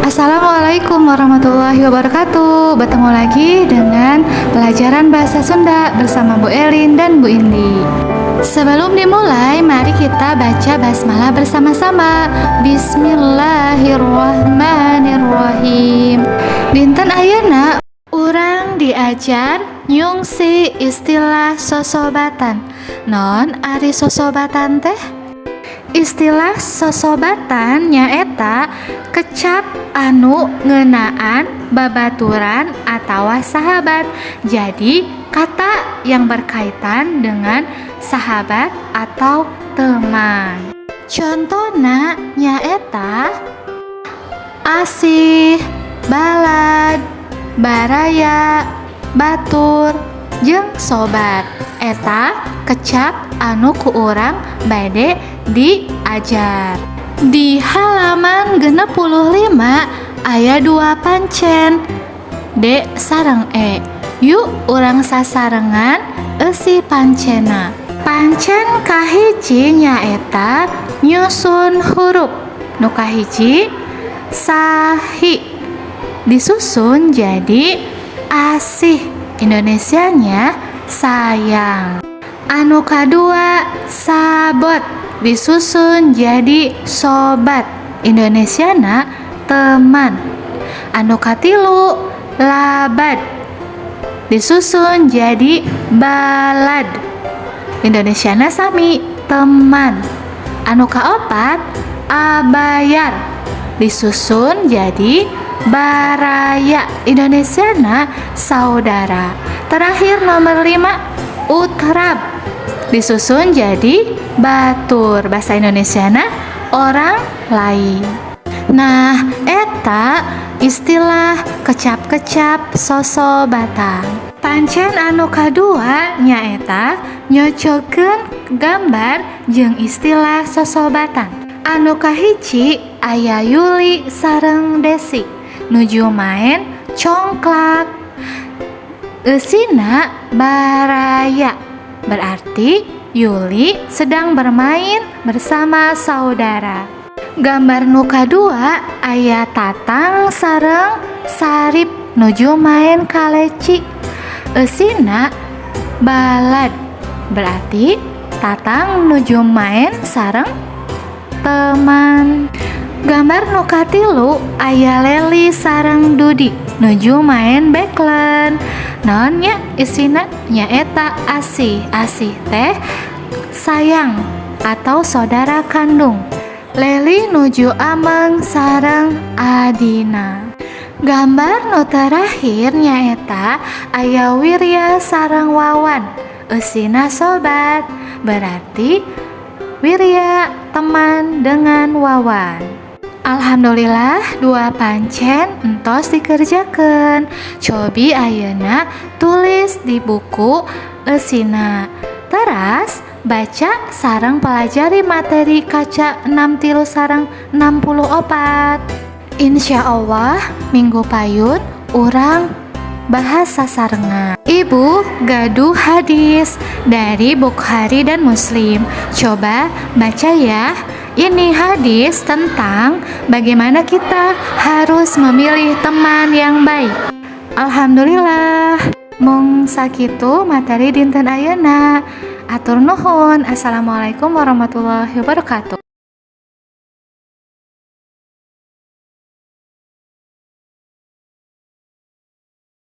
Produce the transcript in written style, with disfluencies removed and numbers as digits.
Assalamualaikum warahmatullahi wabarakatuh. Bertemu lagi dengan pelajaran bahasa Sunda bersama Bu Elin dan Bu Indi. Sebelum dimulai, mari kita baca basmalah bersama-sama. Bismillahirrahmanirrahim. Dinten ayeuna urang diajar nyungsi istilah sosobatan. Non ari sosobatan teh? Istilah sosobatan nyaeta kecap anu ngeunaan babaturan atawa sahabat. Jadi kata yang berkaitan dengan sahabat atau teman. Contohna nyaeta asih, balad, baraya, batur, jeung sobat. Eta kecap anu ku urang bade diajar. Di halaman 65 aya 2 pancen D sareng E. Yuk urang sasarengan eusi pancena. Pancen kahiji nyaeta nyusun huruf. Nu kahiji sahi disusun jadi asih, Indonesianya sayang. Anu kadua sabot disusun jadi sobat, Indonesiana teman. Anu katilu labad disusun jadi balad, Indonesiana sami teman. Anu kaopat abayar disusun jadi baraya, Indonesiana saudara. Terakhir nomor 5 utrab disusun jadi batur, bahasa Indonesiana orang lain. Nah, eta istilah kecap-kecap sosobatan. Pancen anu kadua nyaeta nyocokeun gambar jeung istilah sosobatan. Anu kahiji aya Yuli sareng Desi nuju main congklak. Eusina baraya, berarti Yuli sedang bermain bersama saudara. Gambar nu kadua aya Tatang sareng Sarip nuju main kaleci. Eusina balad, berarti Tatang nuju main sareng teman. Gambar nu katilu aya Leli sareng Dudi nuju main backland. Naonnya isina nyaeta asih. Asih teh sayang atau saudara kandung. Leli nuju Ameng sareng Adina. Gambar nu terakhir nyaeta aya Wirya sareng Wawan. Eusina sobat, berarti Wirya teman dengan Wawan. Alhamdulillah 2 pancen entos dikerjakeun. Cobi ayeuna tulis di buku eusina. Teras baca sareng pelajari materi kaca 63 sareng 64. Insya Allah minggu payun urang bahasa sarengan. Ibu gaduh hadis dari Bukhari dan Muslim. Coba baca ya. Ini hadis tentang bagaimana kita harus memilih teman yang baik. Alhamdulillah, mung sakitu materi dinten ayeuna. Atur nuhun. Assalamualaikum warahmatullahi wabarakatuh.